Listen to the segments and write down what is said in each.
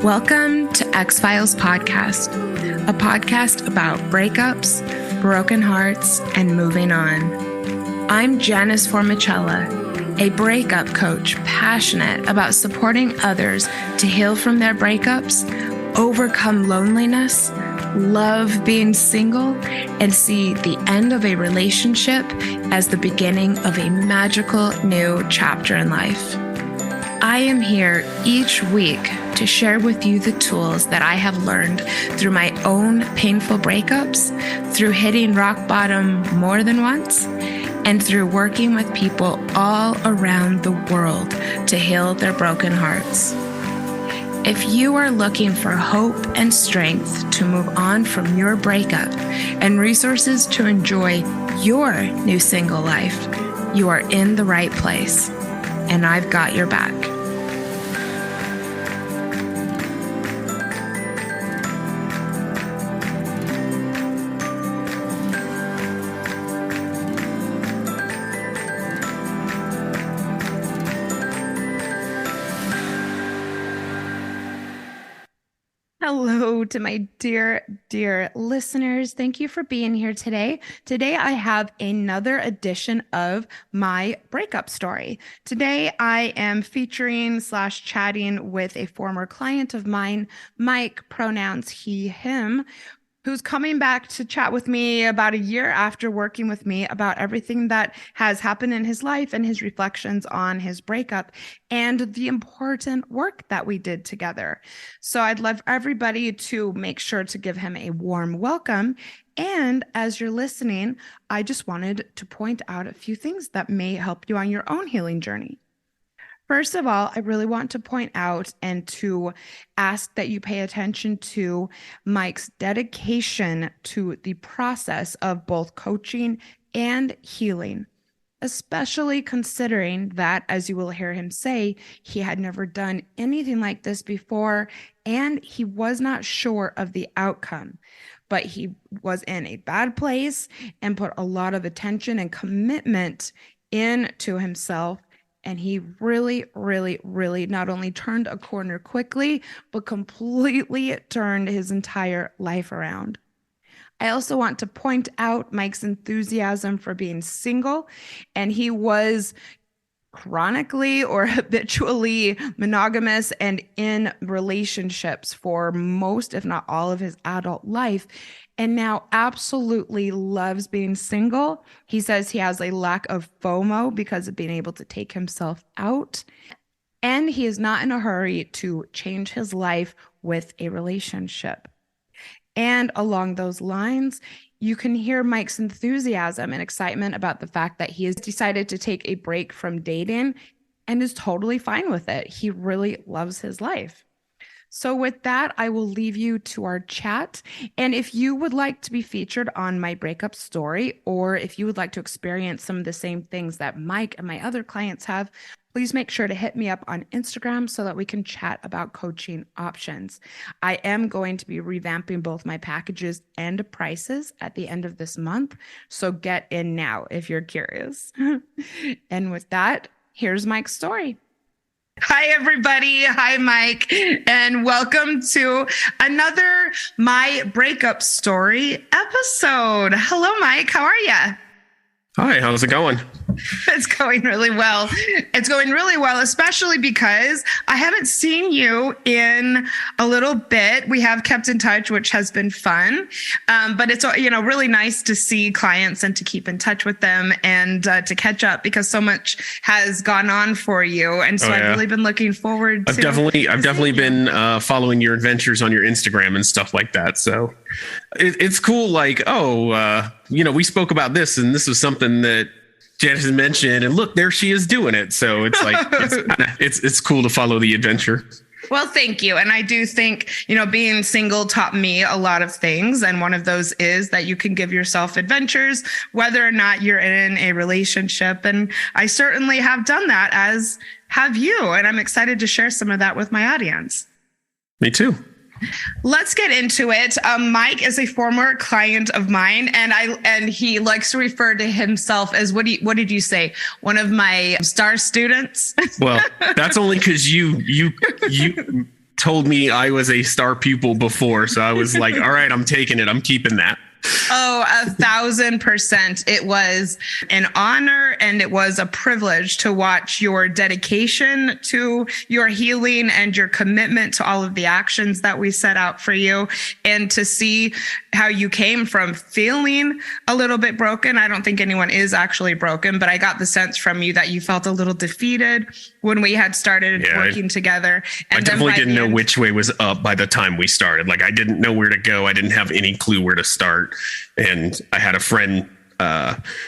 Welcome to X-Files Podcast, a podcast about breakups, broken hearts, and moving on. I'm Janice Formicella, a breakup coach passionate about supporting others to heal from their breakups, overcome loneliness, love being single, and see the end of a relationship as the beginning of a magical new chapter in life. I am here each week to share with you the tools that I have learned through my own painful breakups, through hitting rock bottom more than once, and through working with people all around the world to heal their broken hearts. If you are looking for hope and strength to move on from your breakup and resources to enjoy your new single life, you are in the right place, and I've got your back. Hello to my dear listeners. Thank you for being here today. Today, I have another edition of My Breakup Story. Today, I am featuring / chatting with a former client of mine, Mike, pronouns he, him, who's coming back to chat with me about a year after working with me about everything that has happened in his life and his reflections on his breakup and the important work that we did together. So I'd love everybody to make sure to give him a warm welcome. And as you're listening, I just wanted to point out a few things that may help you on your own healing journey. First of all, I really want to point out and to ask that you pay attention to Mike's dedication to the process of both coaching and healing, especially considering that, as you will hear him say, he had never done anything like this before, and he was not sure of the outcome. But he was in a bad place and put a lot of attention and commitment into himself. And he really not only turned a corner quickly, but completely turned his entire life around. I also want to point out Mike's enthusiasm for being single, and he was chronically or habitually monogamous and in relationships for most, if not all, of his adult life, and now absolutely loves being single. He says he has a lack of FOMO because of being able to take himself out, and he is not in a hurry to change his life with a relationship. And along those lines, you can hear Mike's enthusiasm and excitement about the fact that he has decided to take a break from dating and is totally fine with it. He really loves his life. So with that, I will leave you to our chat. And if you would like to be featured on My Breakup Story, or if you would like to experience some of the same things that Mike and my other clients have, please make sure to hit me up on Instagram so that we can chat about coaching options. I am going to be revamping both my packages and prices at the end of this month. So get in now if you're curious. And with that, here's Mike's story. Hi, everybody. Hi, Mike. And welcome to another My Breakup Story episode. Hello, Mike. How are you? Hi, how's it going? It's going really well. It's going really well, especially because I haven't seen you in a little bit. We have kept in touch, which has been fun. But it's, really nice to see clients and to keep in touch with them and to catch up because so much has gone on for you. And so I've really been looking forward to I've definitely been following your adventures on your Instagram and stuff like that. So it's cool. Like, we spoke about this and this was something that Janice has mentioned, and look, there she is doing it. So it's like, it's cool to follow the adventure. Well, thank you. And I do think, being single taught me a lot of things. And one of those is that you can give yourself adventures, whether or not you're in a relationship. And I certainly have done that, as have you. And I'm excited to share some of that with my audience. Me too. Let's get into it. Mike is a former client of mine, and he likes to refer to himself as what did you say? One of my star students. Well, that's only because you told me I was a star pupil before. So I was like, all right, I'm taking it. I'm keeping that. Oh, 1,000%. It was an honor and it was a privilege to watch your dedication to your healing and your commitment to all of the actions that we set out for you, and to see how you came from feeling a little bit broken. I don't think anyone is actually broken, but I got the sense from you that you felt a little defeated when we had started working together. And I definitely didn't know which way was up by the time we started. Like, I didn't know where to go. I didn't have any clue where to start. And I had a friend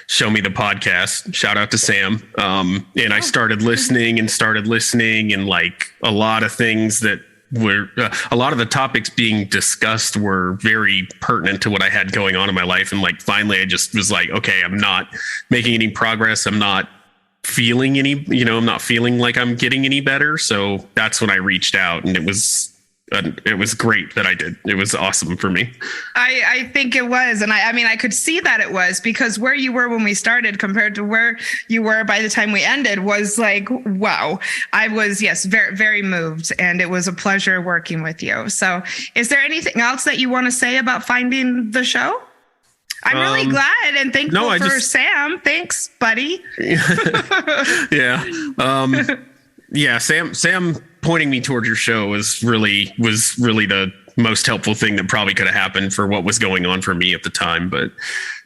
show me the podcast. Shout out to Sam. And I started listening, and like a lot of things that were a lot of the topics being discussed were very pertinent to what I had going on in my life. And like, finally, I just was like, okay, I'm not making any progress. I'm not feeling I'm not feeling like I'm getting any better. So that's when I reached out, and it was great that I did. It was awesome for me. I think it was. And I mean, I could see that it was, because where you were when we started compared to where you were by the time we ended was like, wow. I was, yes, very, very moved. And it was a pleasure working with you. So is there anything else that you want to say about finding the show? I'm really glad and thankful for Sam. Thanks, buddy. Yeah. Yeah. Sam pointing me towards your show was really the most helpful thing that probably could have happened for what was going on for me at the time. But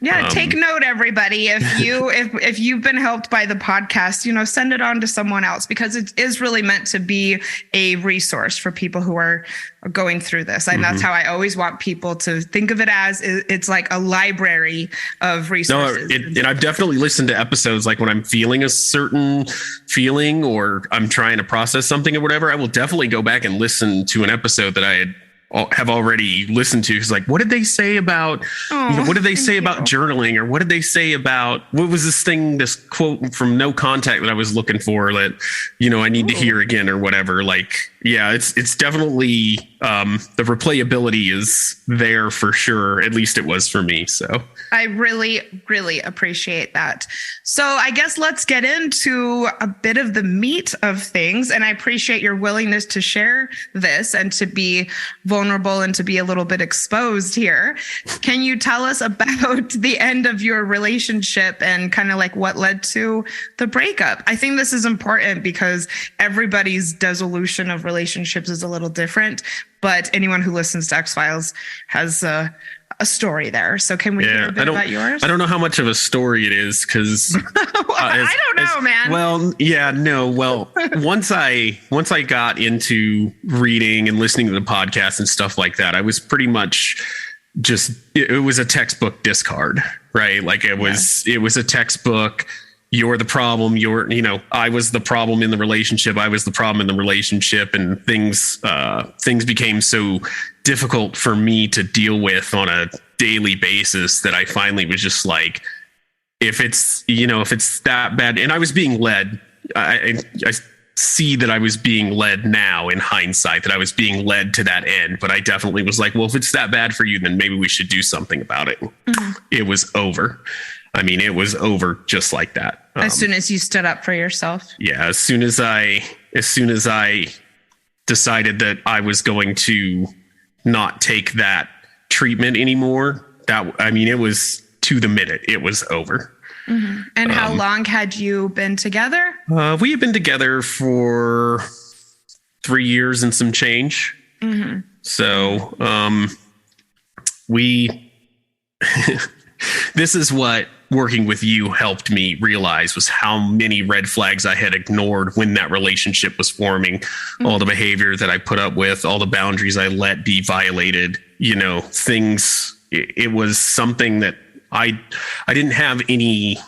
yeah, take note, everybody. If you've been helped by the podcast, send it on to someone else, because it is really meant to be a resource for people who are going through this. And that's how I always want people to think of it as. It's like a library of resources. No, and I've definitely listened to episodes like when I'm feeling a certain feeling or I'm trying to process something or whatever. I will definitely go back and listen to an episode that I have already listened to. It's like, what did they say about, what did they say about journaling, or what did they say about, what was this quote from No Contact that I was looking for that, I need to hear again or whatever. Like, yeah, it's definitely, the replayability is there for sure. At least it was for me. So I really, really appreciate that. So I guess let's get into a bit of the meat of things. And I appreciate your willingness to share this and to be vulnerable and to be a little bit exposed here. Can you tell us about the end of your relationship and kind of like what led to the breakup? I think this is important because everybody's dissolution of relationships is a little different, but anyone who listens to X-Files has a story there. So can we hear a bit about yours? I don't know how much of a story it is, because I don't know, man. Well, yeah, no. Well, once I got into reading and listening to the podcast and stuff like that, I was pretty much just, it was a textbook discard, right? Like it was a textbook. You're the problem. I was the problem in the relationship. I was the problem in the relationship, and things became so difficult for me to deal with on a daily basis that I finally was just like, if it's that bad, and I was being led, I see that I was being led now in hindsight, that I was being led to that end. But I definitely was like, well, if it's that bad for you, then maybe we should do something about it. Mm-hmm. It was over. I mean, it was over just like that. As soon as you stood up for yourself. Yeah. As soon as I decided that I was going to not take that treatment anymore, it was to the minute. It was over. Mm-hmm. And how long had you been together? We had been together for 3 years and some change. Mm-hmm. So this is what working with you helped me realize, was how many red flags I had ignored when that relationship was forming. Mm-hmm. All the behavior that I put up with, all the boundaries I let be violated, things. It was something that I didn't have any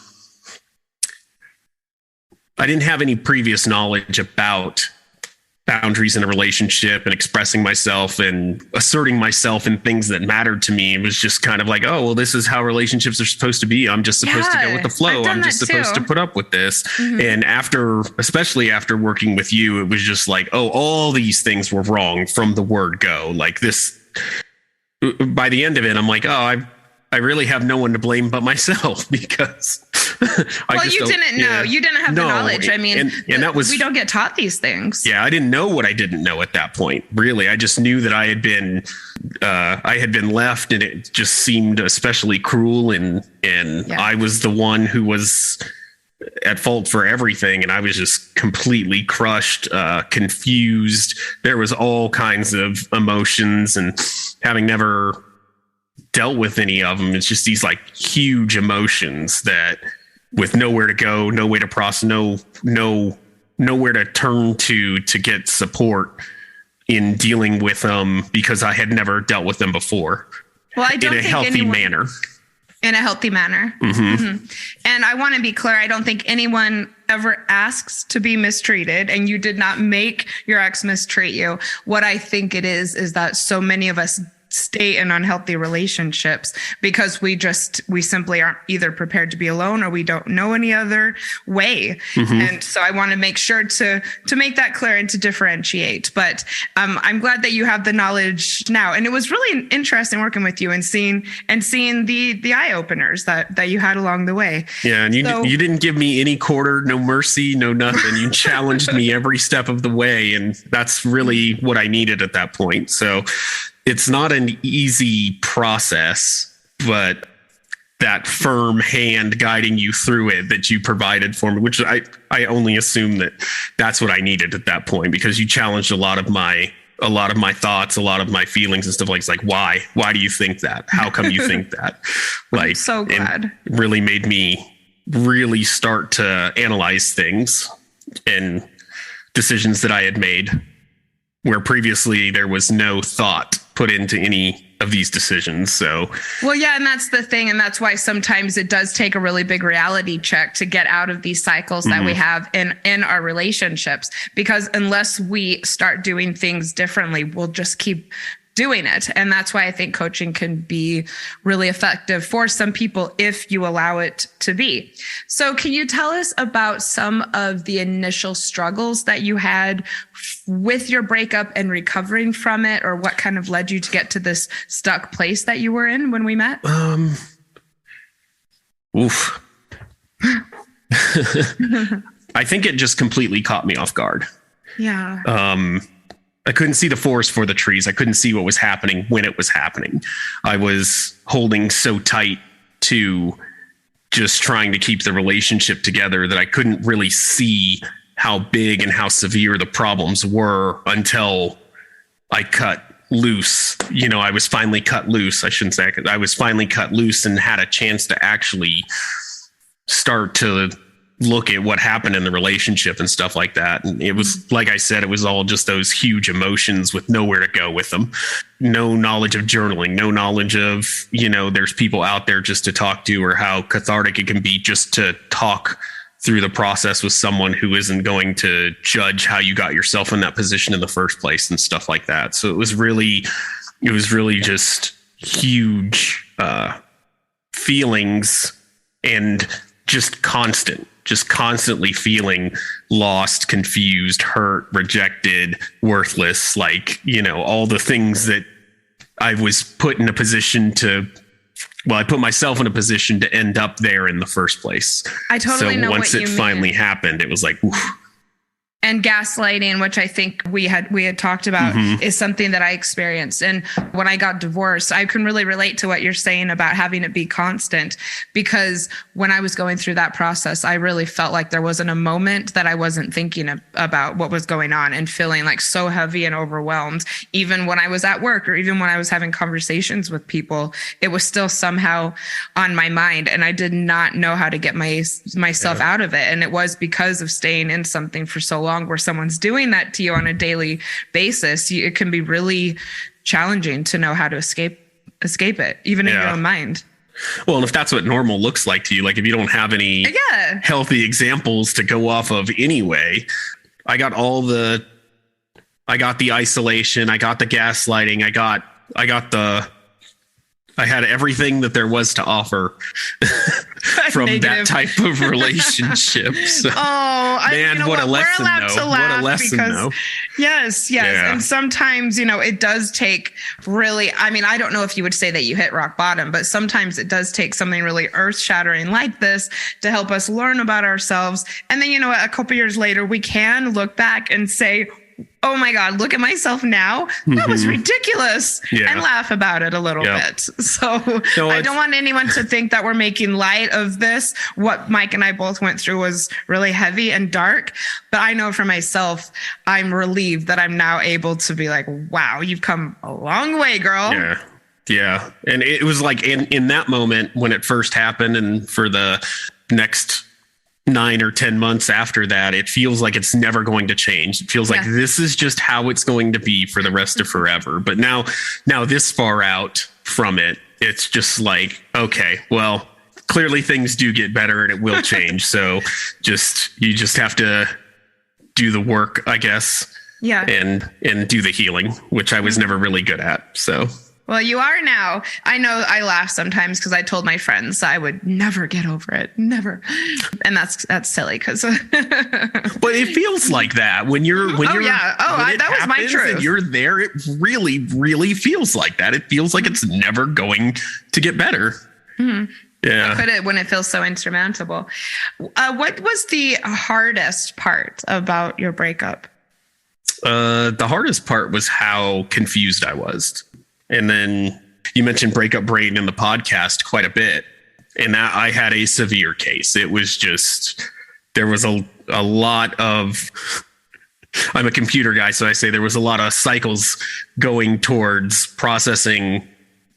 previous knowledge about boundaries in a relationship and expressing myself and asserting myself in things that mattered to me. It was just kind of like, oh, well, this is how relationships are supposed to be. I'm just supposed to go with the flow. I'm just supposed to put up with this. Mm-hmm. And especially after working with you, it was just like, oh, all these things were wrong from the word go. Like this, by the end of it, I'm like, oh, I really have no one to blame but myself, because I Well, just you don't, didn't know. yeah. You didn't have the No, knowledge. I mean, and that was, we don't get taught these things. yeah, I didn't know what I didn't know at that point. Really, I just knew that I had been left, and it just seemed especially cruel, and Yeah. I was the one who was at fault for everything, and I was just completely crushed, confused. There was all kinds of emotions, and having never dealt with any of them, it's just these like huge emotions that, with nowhere to go, no way to process, nowhere to turn to get support in dealing with them, because I had never dealt with them before Well, I don't in a think healthy manner. in a healthy manner. And I want to be clear, I don't think anyone ever asks to be mistreated, and you did not make your ex mistreat you. What I think it is that so many of us stay in unhealthy relationships because we simply aren't either prepared to be alone, or we don't know any other way. And so I want to make sure to make that clear and to differentiate. But I'm glad that you have the knowledge now, and it was really interesting working with you and seeing the eye openers that you had along the way. Yeah, and you didn't give me any quarter, no mercy, no nothing. You challenged me every step of the way, and that's really what I needed at that point. So it's not an easy process, but that firm hand guiding you through it that you provided for me, which I only assume that that's what I needed at that point, because you challenged a lot of my thoughts, a lot of my feelings and stuff like, it's like, why do you think that? How come you think that? Like, I'm so glad. And really made me really start to analyze things and decisions that I had made, where previously there was no thought put into any of these decisions. So, well, yeah, and that's the thing. And that's why sometimes it does take a really big reality check to get out of these cycles that we have in our relationships, because unless we start doing things differently, we'll just keep doing it. And that's why I think coaching can be really effective for some people if you allow it to be. So can you tell us about some of the initial struggles that you had with your breakup and recovering from it, or what kind of led you to get to this stuck place that you were in when we met? Oof. I think it just completely caught me off guard. Yeah. I couldn't see the forest for the trees. I couldn't see what was happening when it was happening. I was holding so tight to just trying to keep the relationship together that I couldn't really see how big and how severe the problems were until I cut loose. You know, I was finally cut loose. I shouldn't say I was finally cut loose and had a chance to actually start to look at what happened in the relationship and stuff like that. And it was, like I said, it was all just those huge emotions with nowhere to go with them. No knowledge of journaling, no knowledge of, you know, there's people out there just to talk to, or how cathartic it can be just to talk through the process with someone who isn't going to judge how you got yourself in that position in the first place and stuff like that. So it was really just huge feelings, and just constantly feeling lost, confused, hurt, rejected, worthless, like, you know, all the things that I was put in a position to, well, I put myself in a position to end up there in the first place. I totally know what you mean. So once it finally happened, it was like, oof. And gaslighting, which I think we had talked about, is something that I experienced. And when I got divorced, I can really relate to what you're saying about having it be constant, because when I was going through that process, I really felt like there wasn't a moment that I wasn't thinking about what was going on and feeling like so heavy and overwhelmed. Even when I was at work, or even when I was having conversations with people, it was still somehow on my mind, and I did not know how to get myself out of it. And it was because of staying in something for so long, where someone's doing that to you on a daily basis. It can be really challenging to know how to escape it, even in your own mind. Well, and if that's what normal looks like to you, like if you don't have any healthy examples to go off of anyway, I got the isolation, I got the gaslighting, I had everything that there was to offer from that type of relationship. So. Oh, You Man, know what a what? We're lesson, allowed to though. What a laugh lesson, because though. yes. Yeah. And sometimes, it does take really, I mean, I don't know if you would say that you hit rock bottom, but sometimes it does take something really earth shattering like this to help us learn about ourselves. And then, a couple years later, we can look back and say, oh my God, look at myself now. That was ridiculous. Yeah. And laugh about it a little Yep. bit. So No, I don't want anyone to think that we're making light of this. What Mike and I both went through was really heavy and dark. But I know for myself, I'm relieved that I'm now able to be like, wow, you've come a long way, girl. Yeah. Yeah. And it was like in that moment when it first happened, and for the next 9 or 10 months after that, it feels like it's never going to change. It feels like this is just how it's going to be for the rest of forever. But now this far out from it, it's just like, okay, well, clearly things do get better and it will change. So you just have to do the work, I guess. Yeah. And do the healing, which I was never really good at. So well, you are now. I know I laugh sometimes because I told my friends I would never get over it. Never. And that's silly because but it feels like that when you're that was my truth. And you're there, it really, really feels like that. It feels like it's never going to get better. Mm-hmm. Yeah. How could it when it feels so insurmountable? What was the hardest part about your breakup? The hardest part was how confused I was. And then you mentioned breakup brain in the podcast quite a bit. And that I had a severe case. It was just, there was a lot of, I'm a computer guy, so I say there was a lot of cycles going towards processing,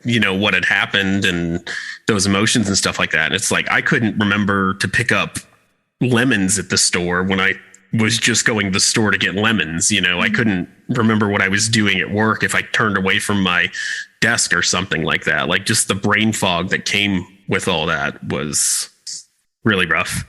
what had happened and those emotions and stuff like that. And it's like, I couldn't remember to pick up lemons at the store when I was just going to the store to get lemons. I couldn't remember what I was doing at work if I turned away from my desk or something like that. Like just the brain fog that came with all that was really rough.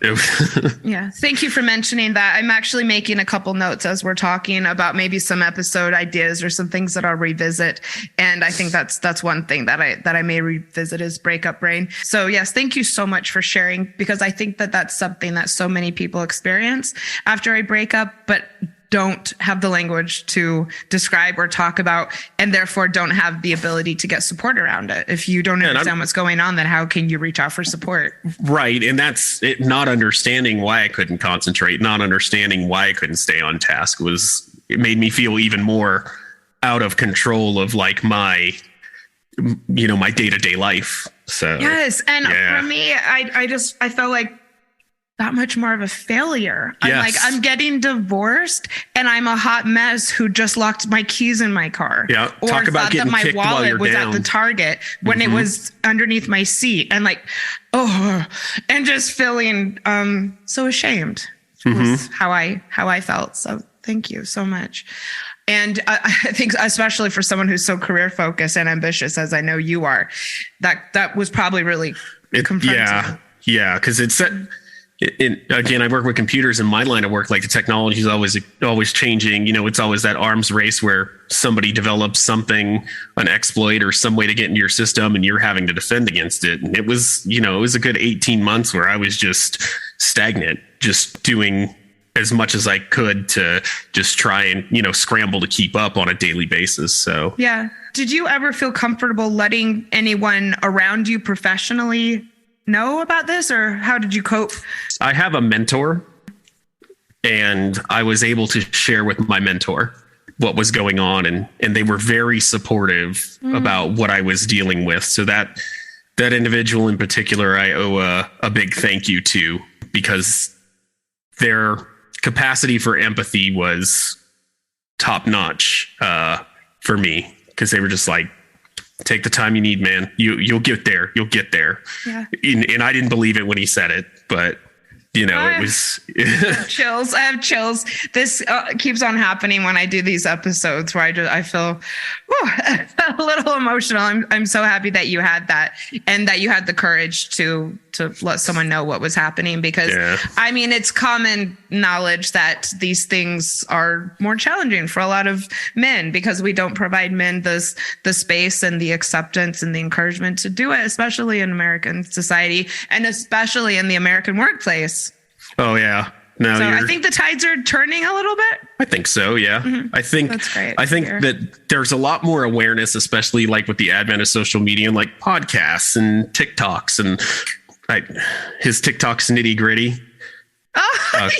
Yeah. Thank you for mentioning that. I'm actually making a couple notes as we're talking about maybe some episode ideas or some things that I'll revisit. And I think that's one thing that I may revisit is breakup brain. So yes, thank you so much for sharing, because I think that that's something that so many people experience after a breakup, but don't have the language to describe or talk about, and therefore don't have the ability to get support around it. If you don't understand what's going on, then how can you reach out for support? Right. And that's it. Not understanding why I couldn't concentrate, not understanding why I couldn't stay on task it made me feel even more out of control of like my day-to-day life. So yes. And for me, I felt like that much more of a failure. Yes. I'm getting divorced and I'm a hot mess who just locked my keys in my car. Yeah. Or Talk about thought getting that my kicked while wallet you're was down. at the Target when it was underneath my seat, and and just feeling so ashamed was how I felt. So thank you so much. And I think especially for someone who's so career focused and ambitious as I know you are, that was probably really confronting. Yeah. Because again, I work with computers in my line of work. Like the technology is always changing. It's always that arms race where somebody develops something, an exploit or some way to get into your system, and you're having to defend against it. And it was a good 18 months where I was just stagnant, just doing as much as I could to just try and, scramble to keep up on a daily basis. So, yeah. Did you ever feel comfortable letting anyone around you professionally know about this, or how did you cope? I have a mentor, and I was able to share with my mentor what was going on, and they were very supportive about what I was dealing with. So that individual in particular, I owe a big thank you to, because their capacity for empathy was top notch for me, because they were just like, take the time you need, man. You'll get there. You'll get there. Yeah. And I didn't believe it when he said it, but it was chills. I have chills. This keeps on happening when I do these episodes where I feel a little emotional. I'm so happy that you had that, and that you had the courage to let someone know what was happening, because it's common knowledge that these things are more challenging for a lot of men, because we don't provide men the space and the acceptance and the encouragement to do it, especially in American society and especially in the American workplace. Oh yeah. No, So I think the tides are turning a little bit. I think so. Yeah. That's great. I think that there's a lot more awareness, especially like with the advent of social media and like podcasts and TikToks and his TikTok's Nitty Gritty.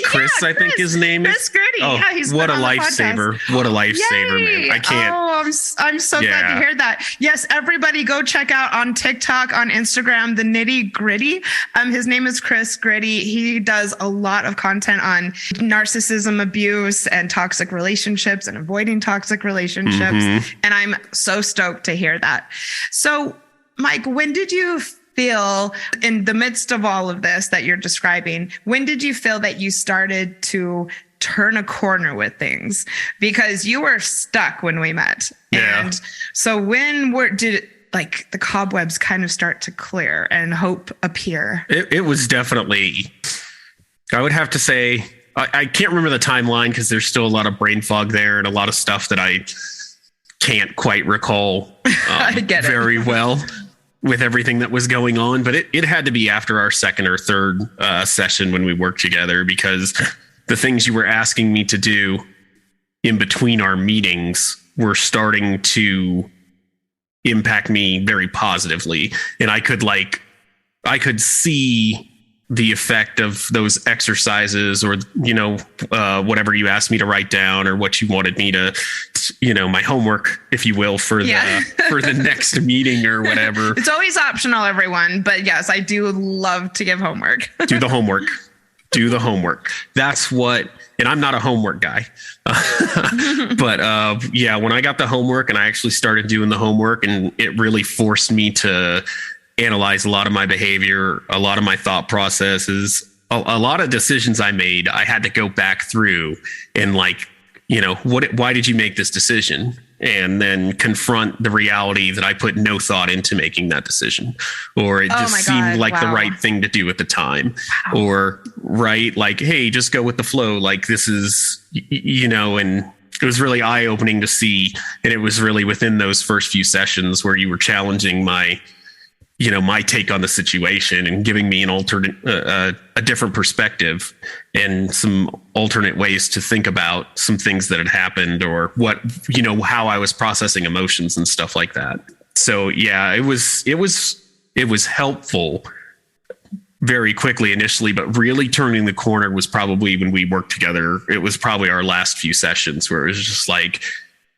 Chris, I think his name is Chris Gritty. Oh, Yeah, he's what a been on the lifesaver! podcast. What a lifesaver, man! I can't. Oh, I'm so glad to hear that. Yes, everybody go check out on TikTok, on Instagram, the Nitty Gritty. His name is Chris Gritty. He does a lot of content on narcissism abuse and toxic relationships and avoiding toxic relationships. And I'm so stoked to hear that. So, Mike, when did you feel, in the midst of all of this that you're describing, when did you feel that you started to turn a corner with things? Because you were stuck when we met. Yeah. And so did like the cobwebs kind of start to clear and hope appear? It was definitely, I would have to say, I can't remember the timeline because there's still a lot of brain fog there and a lot of stuff that I can't quite recall I get it. very well with everything that was going on. But it had to be after our second or third session when we worked together, because the things you were asking me to do in between our meetings were starting to impact me very positively. And I could see the effect of those exercises, or, whatever you asked me to write down, or what you wanted me to, my homework, if you will, for the next meeting or whatever. It's always optional, everyone. But yes, I do love to give homework. Do the homework. Do the homework. That's what, and I'm not a homework guy. But when I got the homework and I actually started doing the homework, and it really forced me to analyze a lot of my behavior, a lot of my thought processes, a lot of decisions I made. I had to go back through and why did you make this decision? And then confront the reality that I put no thought into making that decision, or it just seemed like the right thing to do at the time, or hey, just go with the flow. Like, this is, and it was really eye opening to see. And it was really within those first few sessions where you were challenging my take on the situation and giving me an alternate, a different perspective and some alternate ways to think about some things that had happened, or how I was processing emotions and stuff like that. So yeah, it was helpful very quickly initially, but really turning the corner was probably when we worked together. It was probably our last few sessions where it was just like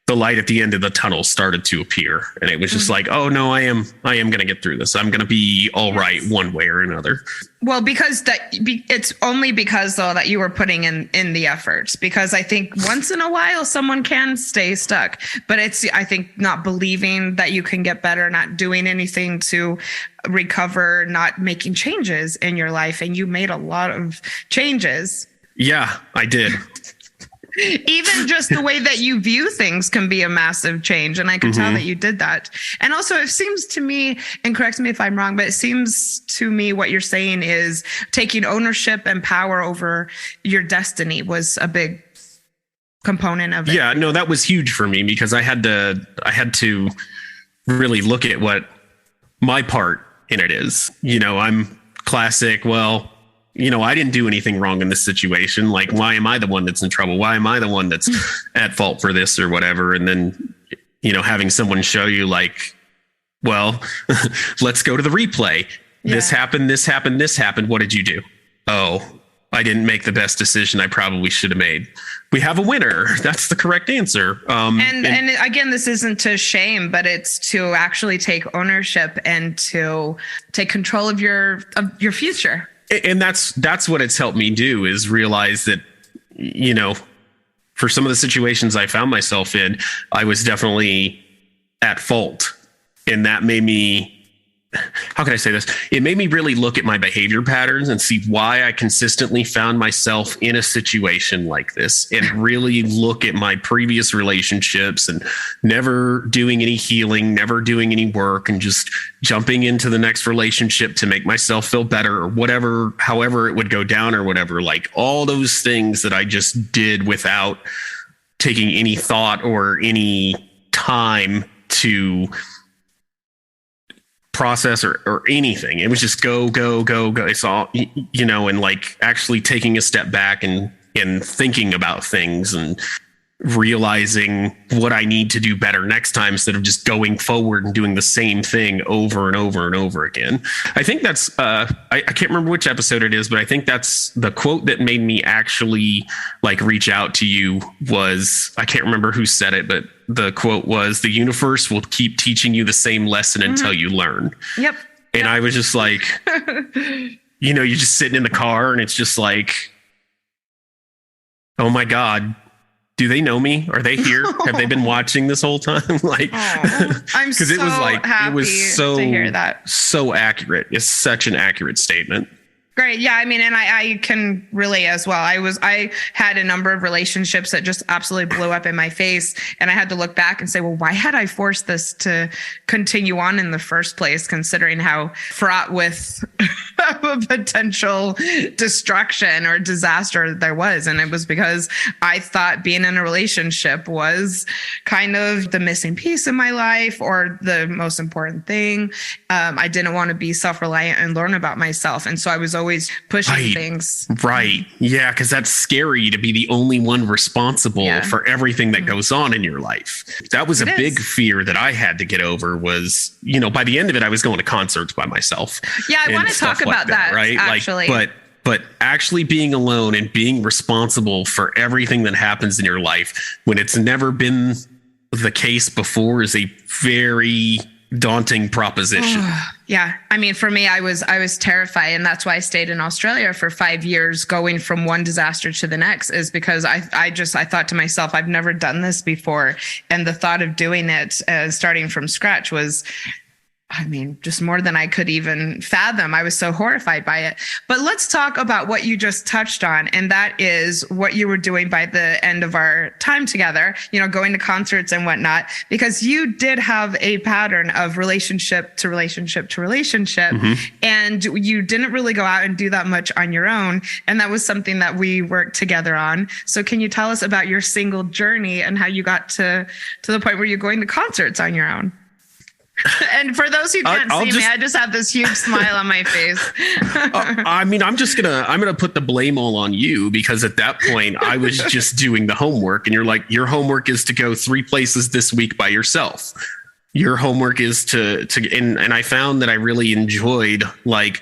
the light at the end of the tunnel started to appear. And it was just like, oh no, I am going to get through this. I'm going to be all right one way or another. Well, it's only because though that you were putting in the efforts, because I think once in a while someone can stay stuck, but it's, I think, not believing that you can get better, not doing anything to recover, not making changes in your life. And you made a lot of changes. Yeah, I did. Even just the way that you view things can be a massive change. And I can tell that you did that. And also, it seems to me, and correct me if I'm wrong, but it seems to me what you're saying is taking ownership and power over your destiny was a big component of it. Yeah, no, that was huge for me, because I had to really look at what my part in it is. I'm classic, well, I didn't do anything wrong in this situation. Like, why am I the one that's in trouble? Why am I the one that's at fault for this or whatever? And then, having someone show you like, well, let's go to the replay. Yeah. This happened, this happened, this happened. What did you do? Oh, I didn't make the best decision I probably should have made. We have a winner. That's the correct answer. And again, this isn't to shame, but it's to actually take ownership and to take control of your future. And that's what it's helped me do, is realize that, for some of the situations I found myself in, I was definitely at fault. And that made me, how can I say this? It made me really look at my behavior patterns and see why I consistently found myself in a situation like this, and really look at my previous relationships and never doing any healing, never doing any work, and just jumping into the next relationship to make myself feel better, or whatever, however it would go down or whatever. Like, all those things that I just did without taking any thought or any time to process or anything. It was just go, go, go, go. It's all, and like actually taking a step back and thinking about things and realizing what I need to do better next time instead of just going forward and doing the same thing over and over and over again. I think that's I can't remember which episode it is, but I think that's the quote that made me actually like reach out to you. Was, I can't remember who said it, but the quote was, "The universe will keep teaching you the same lesson until you learn." Yep. And I was just like, you're just sitting in the car and it's just like, oh my God, do they know me? Are they here? Have they been watching this whole time? Like, I'm so it was like, happy it was so, to hear that. So accurate. It's such an accurate statement. Great. Yeah. I mean, and I can relate as well. I had a number of relationships that just absolutely blew up in my face. And I had to look back and say, well, why had I forced this to continue on in the first place, considering how fraught with potential destruction or disaster there was? And it was because I thought being in a relationship was kind of the missing piece in my life or the most important thing. I didn't want to be self-reliant and learn about myself. And so I was always pushing things. Right. Yeah. Because that's scary to be the only one responsible for everything that goes on in your life. That was a big fear that I had to get over was, by the end of it, I was going to concerts by myself. Yeah. I want to talk about that. Right. Actually. But actually being alone and being responsible for everything that happens in your life when it's never been the case before is a very daunting proposition. Yeah. I mean, for me, I was terrified. And that's why I stayed in Australia for 5 years, going from one disaster to the next, is because I thought to myself, I've never done this before. And the thought of doing it, starting from scratch was, just more than I could even fathom. I was so horrified by it. But let's talk about what you just touched on. And that is what you were doing by the end of our time together, going to concerts and whatnot, because you did have a pattern of relationship to relationship to relationship. And you didn't really go out and do that much on your own. And that was something that we worked together on. So can you tell us about your single journey and how you got to the point where you're going to concerts on your own? And for those who can't see me, I just have this huge smile on my face. I'm gonna put the blame all on you, because at that point I was just doing the homework, and you're like, your homework is to go 3 places this week by yourself. Your homework is and I found that I really enjoyed, like,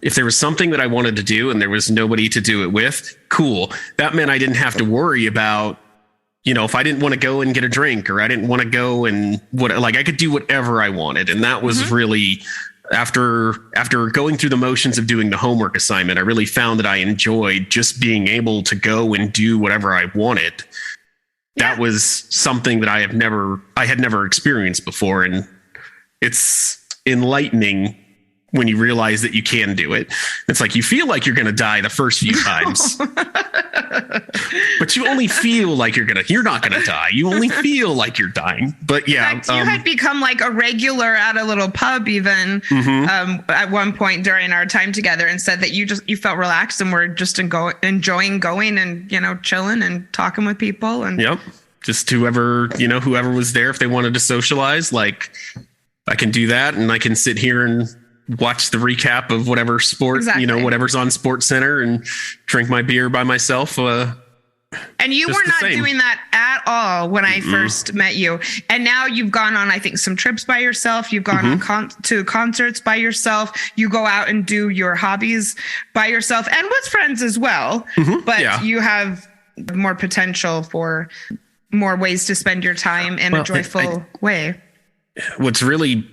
if there was something that I wanted to do and there was nobody to do it with, cool. That meant I didn't have to worry about, if I didn't want to go and get a drink, or I didn't want to go and I could do whatever I wanted. And that was really, after going through the motions of doing the homework assignment, I really found that I enjoyed just being able to go and do whatever I wanted. That was something that I had never experienced before. And it's enlightening when you realize that you can do it. It's like, you feel like you're going to die the first few times, but you only feel like you're not going to die. You only feel like you're dying. But yeah, in fact, you had become like a regular at a little pub even at one point during our time together, and said that you felt relaxed and were just enjoying going and, chilling and talking with people. And just whoever was there, if they wanted to socialize, like, I can do that, and I can sit here and watch the recap of whatever sport, whatever's on Sports Center, and drink my beer by myself. And you were not doing that at all when I first met you. And now you've gone on, I think, some trips by yourself. You've gone on to concerts by yourself. You go out and do your hobbies by yourself and with friends as well. But you have more potential for more ways to spend your time in a joyful way. What's really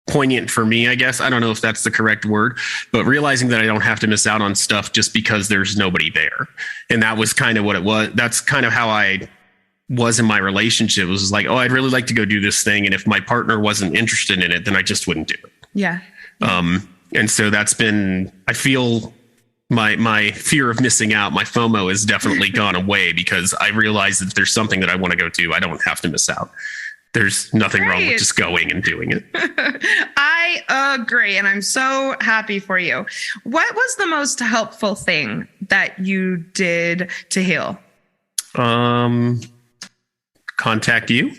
poignant for me, I guess, I don't know if that's the correct word, but realizing that I don't have to miss out on stuff just because there's nobody there. And that was kind of what it was. That's kind of how I was in my relationship. It was like, oh, I'd really like to go do this thing. And if my partner wasn't interested in it, then I just wouldn't do it. Yeah. And so that's been, I feel my fear of missing out, my FOMO has definitely gone away, because I realize that if there's something that I want to go do, I don't have to miss out. There's nothing wrong with just going and doing it. I agree. And I'm so happy for you. What was the most helpful thing that you did to heal? Contact you.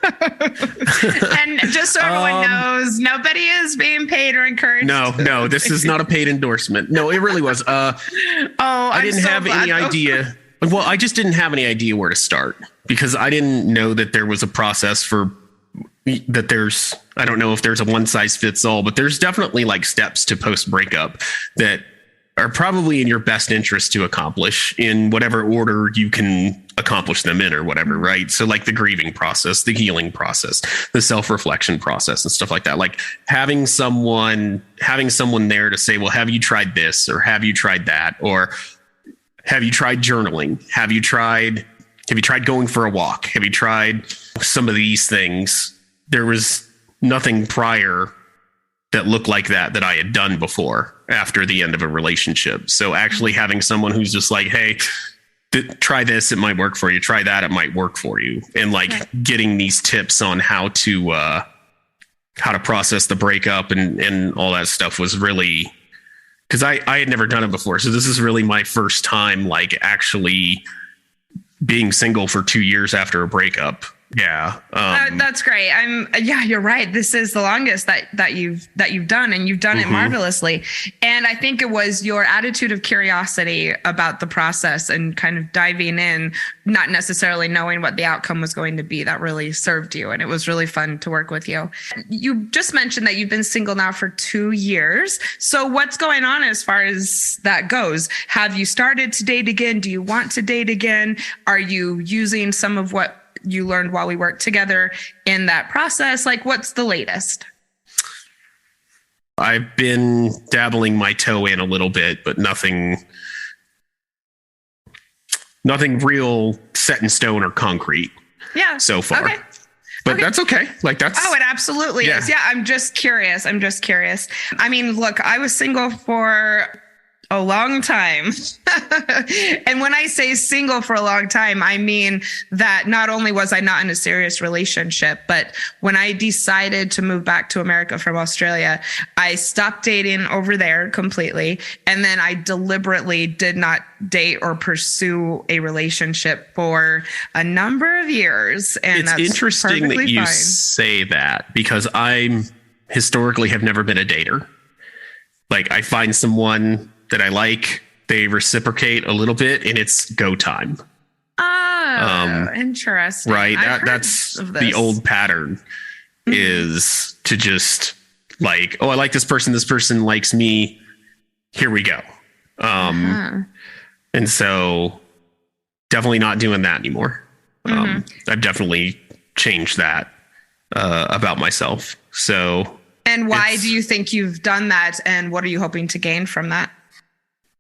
And just so everyone knows, nobody is being paid or encouraged. No, this is not a paid endorsement. No, it really was. I didn't have any idea. Well, I just didn't have any idea where to start because I didn't know that there was a process for that. I don't know if there's a one size fits all, but there's definitely like steps to post breakup that are probably in your best interest to accomplish in whatever order you can accomplish them in or whatever, right? So like the grieving process, the healing process, the self-reflection process and stuff like that. Like having someone there to say, well, have you tried this or have you tried that? Or have you tried journaling? Have you tried going for a walk? Have you tried some of these things? There was nothing prior that looked like that I had done before after the end of a relationship. So actually having someone who's just like, hey, try this, it might work for you. Try that, it might work for you. And like getting these tips on how to process the breakup and all that stuff was really, because I had never done it before. So this is really my first time like actually being single for 2 years after a breakup. Yeah. That's great. You're right. This is the longest that you've done, and you've done it marvelously. And I think it was your attitude of curiosity about the process and kind of diving in, not necessarily knowing what the outcome was going to be, that really served you. And it was really fun to work with you. You just mentioned that you've been single now for 2 years. So what's going on as far as that goes? Have you started to date again? Do you want to date again? Are you using some of what you learned while we worked together in that process? Like, what's the latest? I've been dabbling my toe in a little bit, but nothing real set in stone or concrete. Yeah. So far. Okay. But that's okay. Like that's. Oh, it absolutely is. Yeah. I'm just curious. I mean, look, I was single for a long time. And when I say single for a long time, I mean that not only was I not in a serious relationship, but when I decided to move back to America from Australia, I stopped dating over there completely. And then I deliberately did not date or pursue a relationship for a number of years. And it's interesting that you say that, because I historically have never been a dater. Like I find someone that I like, they reciprocate a little bit, and it's go time. Interesting. Right. That's the old pattern is to just like, oh, I like this person likes me. Here we go. And so definitely not doing that anymore. I've definitely changed that about myself. So. And why do you think you've done that? And what are you hoping to gain from that?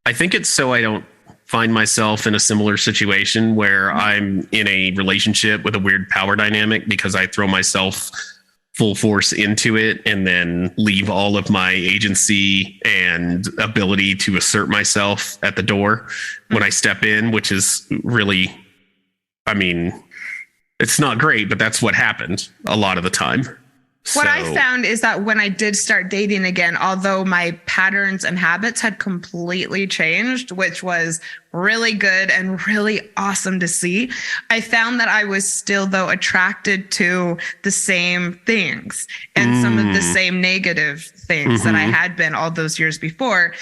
I think it's so I don't find myself in a similar situation where I'm in a relationship with a weird power dynamic, because I throw myself full force into it and then leave all of my agency and ability to assert myself at the door when I step in, which is really, I mean, it's not great, but that's what happened a lot of the time. What I found is that when I did start dating again, although my patterns and habits had completely changed, which was really good and really awesome to see, I found that I was still, though, attracted to the same things and some of the same negative things that I had been all those years before.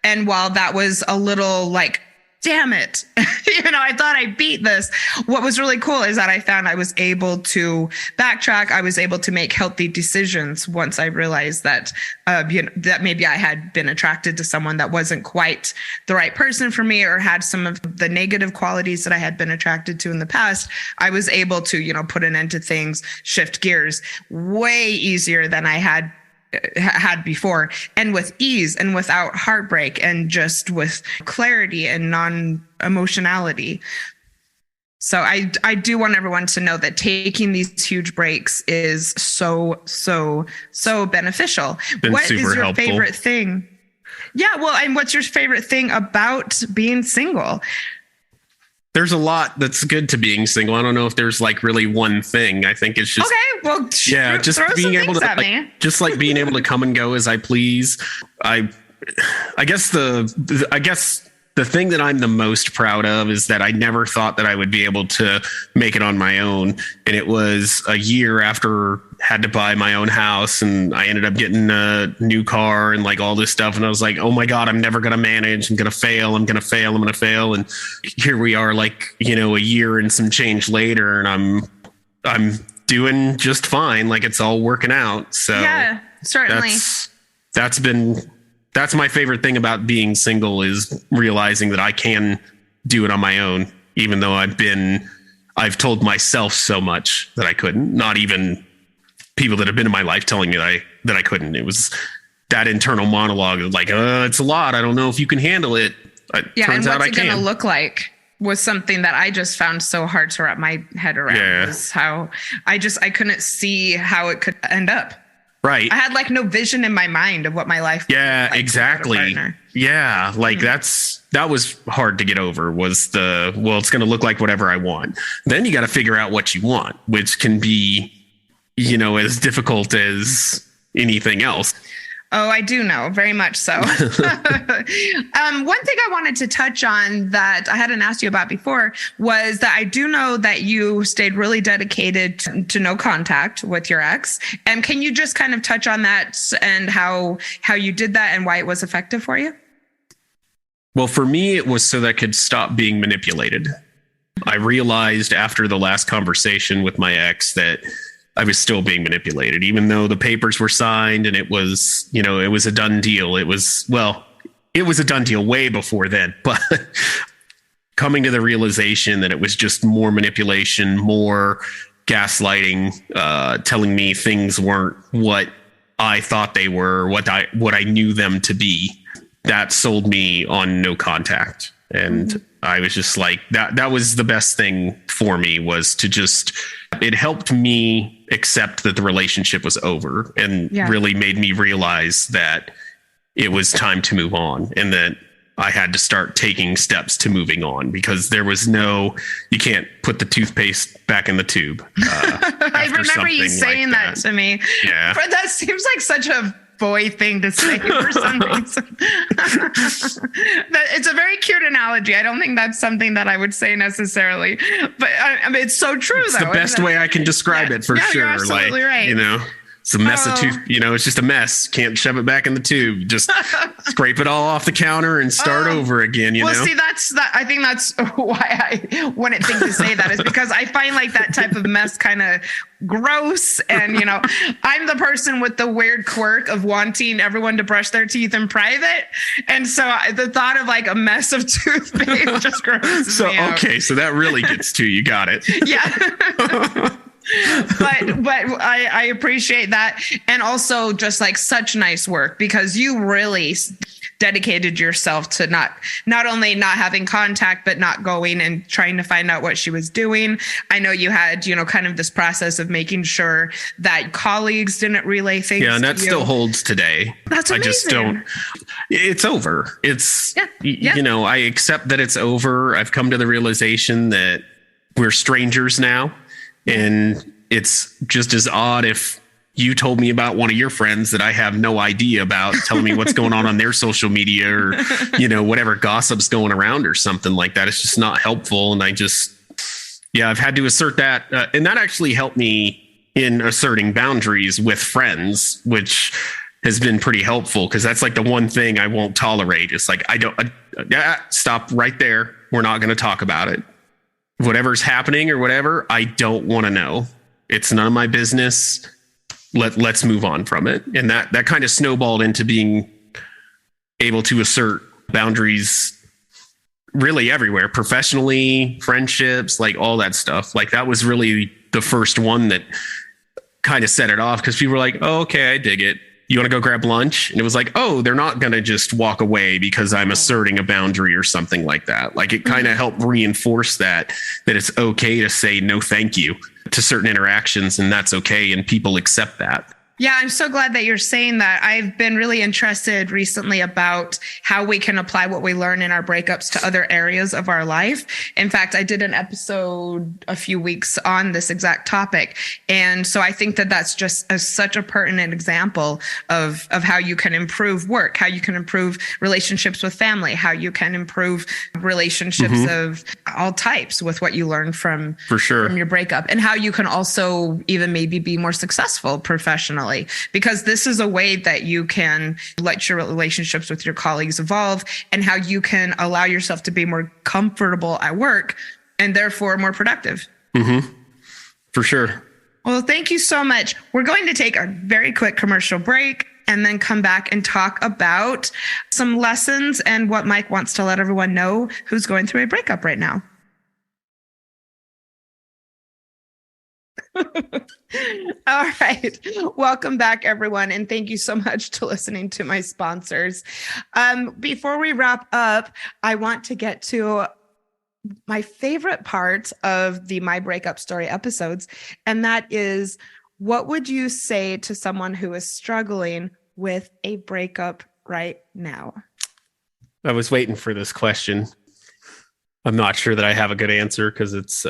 And while that was a little like, damn it, I thought I beat this. What was really cool is that I found I was able to backtrack. I was able to make healthy decisions once I realized that, that maybe I had been attracted to someone that wasn't quite the right person for me, or had some of the negative qualities that I had been attracted to in the past. I was able to, put an end to things, shift gears way easier than I had before, and with ease and without heartbreak, and just with clarity and non-emotionality. So I do want everyone to know that taking these huge breaks is so beneficial. What is your helpful favorite thing? Yeah, well, and what's your favorite thing about being single? There's a lot that's good to being single. I don't know if there's like really one thing. I think it's just just being able to like being able to come and go as I please. I guess the thing that I'm the most proud of is that I never thought that I would be able to make it on my own. And it was a year after I had to buy my own house, and I ended up getting a new car and like all this stuff. And I was like, oh my God, I'm never going to manage. I'm going to fail. I'm going to fail. I'm going to fail. And here we are, like, you know, a year and some change later, and I'm doing just fine. Like, it's all working out. So Yeah, certainly. That's my favorite thing about being single, is realizing that I can do it on my own, even though I've told myself so much that I couldn't. Not even people that have been in my life telling me that I couldn't. It was that internal monologue of like, it's a lot. I don't know if you can handle it. Yeah, and what's it going to look like was something that I just found so hard to wrap my head around. Yeah. Was how I couldn't see how it could end up. Right. I had like no vision in my mind of what my life would yeah, look like exactly. Yeah. Like that was hard to get over, was it's going to look like whatever I want. Then you got to figure out what you want, which can be, you know, as difficult as anything else. Oh, I do know, very much so. One thing I wanted to touch on that I hadn't asked you about before was that I do know that you stayed really dedicated to no contact with your ex. And can you just kind of touch on that and how you did that and why it was effective for you? Well, for me, it was so that I could stop being manipulated. I realized after the last conversation with my ex that I was still being manipulated, even though the papers were signed and it was, you know, it was a done deal. It was a done deal way before then, but coming to the realization that it was just more manipulation, more gaslighting, telling me things weren't what I thought they were, what I knew them to be, that sold me on no contact. And I was just like, that was the best thing for me, was to just, it helped me accept that the relationship was over, and really made me realize that it was time to move on, and that I had to start taking steps to moving on, because there was you can't put the toothpaste back in the tube. I remember you saying like that to me. Yeah. But that seems like such a boy thing to say for some reason. It's a very cute analogy. I don't think that's something that I would say necessarily, but I mean, it's so true. It's the best way I can describe it, for sure. You're absolutely right. You know, it's a mess of tooth. You know, it's just a mess. Can't shove it back in the tube. Just scrape it all off the counter and start over again. You know. See, I think that's why I wanted to say that, is because I find like that type of mess kind of gross. And, you know, I'm the person with the weird quirk of wanting everyone to brush their teeth in private. And so the thought of like a mess of toothpaste just grosses me out. Okay. So that really gets to you. Got it. Yeah. but I appreciate that. And also just like such nice work, because you really dedicated yourself to not only not having contact, but not going and trying to find out what she was doing. I know you had, you know, kind of this process of making sure that colleagues didn't relay things. Yeah, and that still holds today. That's amazing. I just don't. It's over. It's, you know, I accept that it's over. I've come to the realization that we're strangers now. And it's just as odd if you told me about one of your friends that I have no idea about, telling me what's going on their social media, or, you know, whatever gossip's going around or something like that. It's just not helpful. And I've had to assert that. And that actually helped me in asserting boundaries with friends, which has been pretty helpful, because that's like the one thing I won't tolerate. It's like, stop right there. We're not going to talk about it. Whatever's happening or whatever, I don't want to know. It's none of my business. Let's move on from it. And that kind of snowballed into being able to assert boundaries really everywhere, professionally, friendships, like all that stuff. Like that was really the first one that kind of set it off, because people were like, oh, okay, I dig it. You want to go grab lunch? And it was like, oh, they're not going to just walk away because I'm asserting a boundary or something like that. Like it kind of helped reinforce that it's okay to say no, thank you to certain interactions, and that's okay. And people accept that. Yeah, I'm so glad that you're saying that. I've been really interested recently about how we can apply what we learn in our breakups to other areas of our life. In fact, I did an episode a few weeks on this exact topic. And so I think that that's just such a pertinent example of how you can improve work, how you can improve relationships with family, how you can improve relationships of all types with what you learn from, For sure. from your breakup, and how you can also even maybe be more successful professionally, because this is a way that you can let your relationships with your colleagues evolve, and how you can allow yourself to be more comfortable at work and therefore more productive. For sure. Well, thank you so much. We're going to take a very quick commercial break and then come back and talk about some lessons and what Mike wants to let everyone know who's going through a breakup right now. All right. Welcome back, everyone. And thank you so much to listening to my sponsors. Before we wrap up, I want to get to my favorite part of the My Breakup Story episodes. And that is, what would you say to someone who is struggling with a breakup right now? I was waiting for this question. I'm not sure that I have a good answer because it's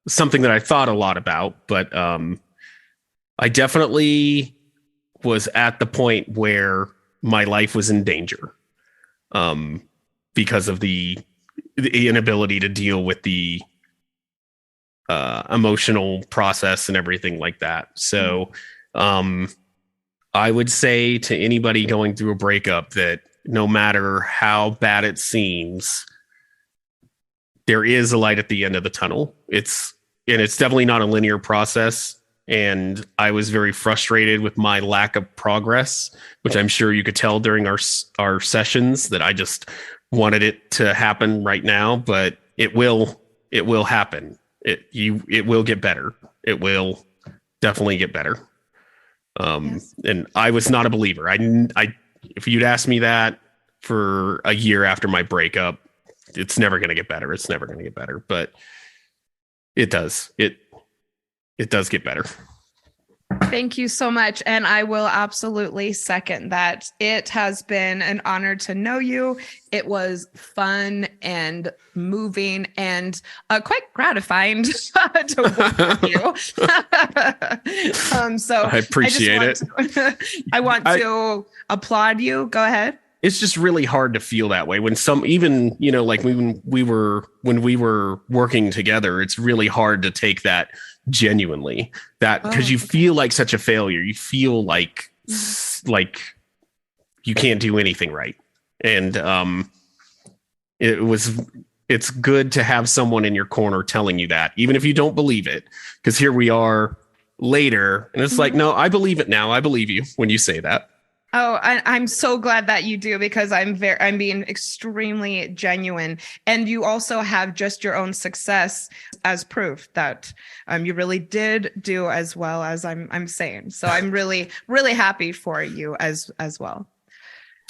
something that I thought a lot about, but I definitely was at the point where my life was in danger because of the inability to deal with the emotional process and everything like that. So I would say to anybody going through a breakup that no matter how bad it seems, there is a light at the end of the tunnel. It's definitely not a linear process. And I was very frustrated with my lack of progress, which I'm sure you could tell during our sessions, that I just wanted it to happen right now, but it will happen. It will get better. It will definitely get better. Yes. And I was not a believer. If you'd asked me that for a year after my breakup, it's never going to get better. It's never going to get better, but it does. It does get better. Thank you so much. And I will absolutely second that. It has been an honor to know you. It was fun and moving and quite gratifying to work with you. So I appreciate it. I want to applaud you. Go ahead. It's just really hard to feel that way when like when we were working together, it's really hard to take that genuinely, because you feel like such a failure. You feel like you can't do anything right. And it's good to have someone in your corner telling you that, even if you don't believe it, because here we are later and it's like, no, I believe it now. I believe you when you say that. Oh, I'm so glad that you do, because I'm being extremely genuine. And you also have just your own success as proof that you really did do as well as I'm saying. So I'm really, really happy for you as well.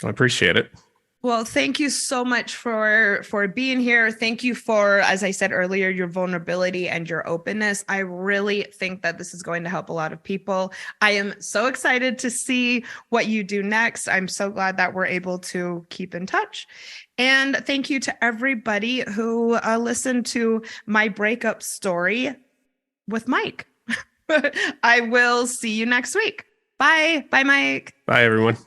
I appreciate it. Well, thank you so much for being here. Thank you for, as I said earlier, your vulnerability and your openness. I really think that this is going to help a lot of people. I am so excited to see what you do next. I'm so glad that we're able to keep in touch. And thank you to everybody who listened to My Breakup Story with Mike. I will see you next week. Bye. Bye, Mike. Bye, everyone.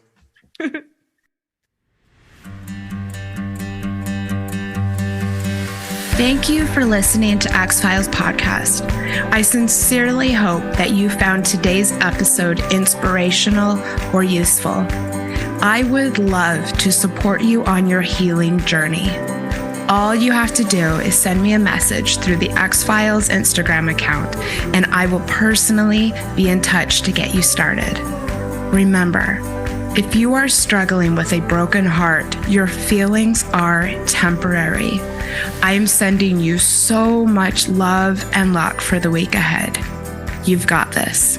Thank you for listening to X-Files Podcast. I sincerely hope that you found today's episode inspirational or useful. I would love to support you on your healing journey. All you have to do is send me a message through the X-Files Instagram account, and I will personally be in touch to get you started. Remember, if you are struggling with a broken heart, your feelings are temporary. I am sending you so much love and luck for the week ahead. You've got this.